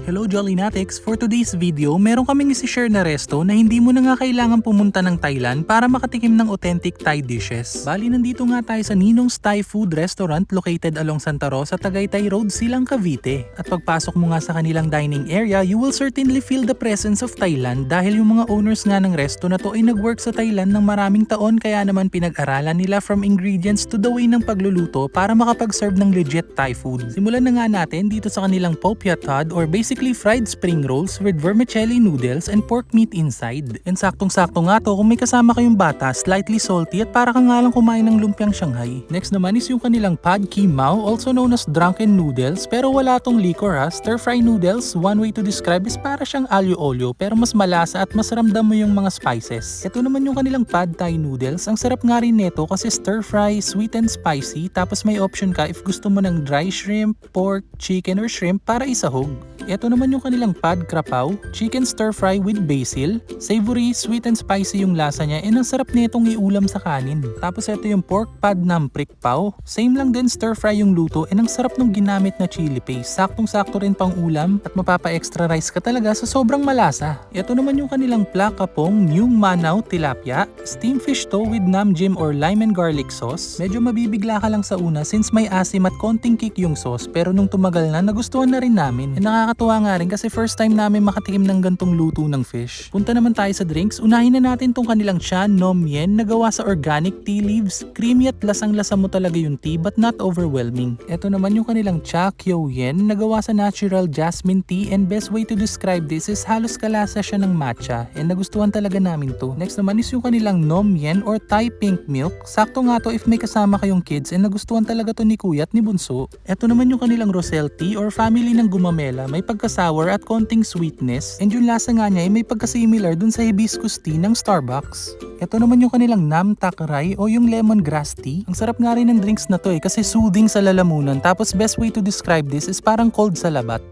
Hello Jollynatics! For today's video, meron kaming isi-share na resto na hindi mo na nga kailangan pumunta ng Thailand para makatikim ng authentic Thai dishes. Bali, nandito nga tayo sa Ninong's Thai Food Restaurant located along Santa Rosa, Tagaytay Road, Silang, Cavite. At pagpasok mo nga sa kanilang dining area, you will certainly feel the presence of Thailand dahil yung mga owners nga ng resto na to ay nag-work sa Thailand ng maraming taon, kaya naman pinag-aralan nila from ingredients to the way ng pagluluto para makapag-serve ng legit Thai food. Simulan na nga natin dito sa kanilang Popia Tod or basically fried spring rolls with vermicelli noodles and pork meat inside. And saktong-sakto nga to kung may kasama kayong bata, slightly salty at para ka nga lang kumain ng lumpiang Shanghai. Next naman is yung kanilang pad ki mao, also known as drunken noodles, pero wala tong liquor ha. Stir fry noodles, one way to describe is para siyang alyo-olyo pero mas malasa at mas ramdam mo yung mga spices. Ito naman yung kanilang pad thai noodles. Ang sarap nga rin nito kasi stir fry, sweet and spicy, tapos may option ka if gusto mo ng dry shrimp, pork, chicken or shrimp para isahog. Ito naman yung kanilang pad krapaw, chicken stir fry with basil, savory, sweet and spicy yung lasa niya, and ang sarap nitong iulam sa kanin. Tapos ito yung pork pad namprik pao, same lang din stir fry yung luto, and ang sarap nung ginamit na chili paste. Saktong-sakto rin pang ulam at mapapa-extra rice ka talaga sa sobrang malasa. Ito naman yung kanilang plakapong Nyung Manaw tilapia, steamed fish to with namjim or lime and garlic sauce. Medyo mabibigla ka lang sa una since may asim at konting kick yung sauce, pero nung tumagal na, nagustuhan na rin namin. And nakakatuwa nga rin kasi first time namin makatikim ng gantong luto ng fish. Punta naman tayo sa drinks. Unahin na natin tong kanilang Chan Nom Yen na gawa sa organic tea leaves. Creamy at lasang-lasa mo talaga yung tea but not overwhelming. Ito naman yung kanilang Cha Kyo Yen na gawa sa natural jasmine tea, and best way to describe this is halos kalasa siya ng matcha, and nagustuhan talaga namin to. Next naman is yung kanilang Nom Yen or Thai pink milk. Sakto nga to if may kasama kayong kids, and nagustuhan talaga to ni Kuya at ni Bunso. Ito naman yung kanilang Rosel tea or family ng gumamela. May pagka-sour at konting sweetness, and yung lasa nga niya ay may pagka-similar dun sa hibiscus tea ng Starbucks. Ito naman yung kanilang Nam Tak Rai o yung lemongrass tea. Ang sarap nga rin ng drinks na to kasi soothing sa lalamunan, tapos best way to describe this is parang cold sa labat.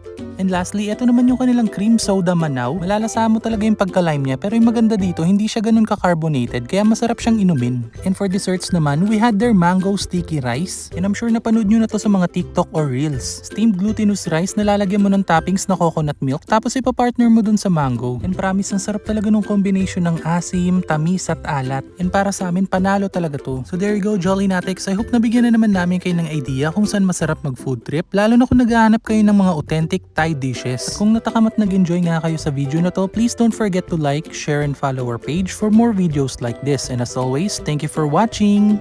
And lastly, ito naman yung kanilang cream soda manaw. Malalasa mo talaga yung pagka-lime niya, pero yung maganda dito, hindi siya ganun ka-carbonated, kaya masarap siyang inumin. And for desserts naman, we had their mango sticky rice. And I'm sure napanood nyo na to sa mga TikTok or Reels. Steamed glutinous rice na lalagyan mo ng toppings na coconut milk, tapos ipapartner mo dun sa mango. And promise, ang sarap talaga nung combination ng asim, tamis at alat. And para sa amin, panalo talaga to. So there you go, Jollynatics. I hope nabigyan na naman namin kayo ng idea kung saan masarap mag-food trip, lalo na kung naghahanap kayo ng mga authentic Thai dishes. At kung natakamat nag-enjoy nga kayo sa video na to, please don't forget to like, share, and follow our page for more videos like this. And as always, thank you for watching!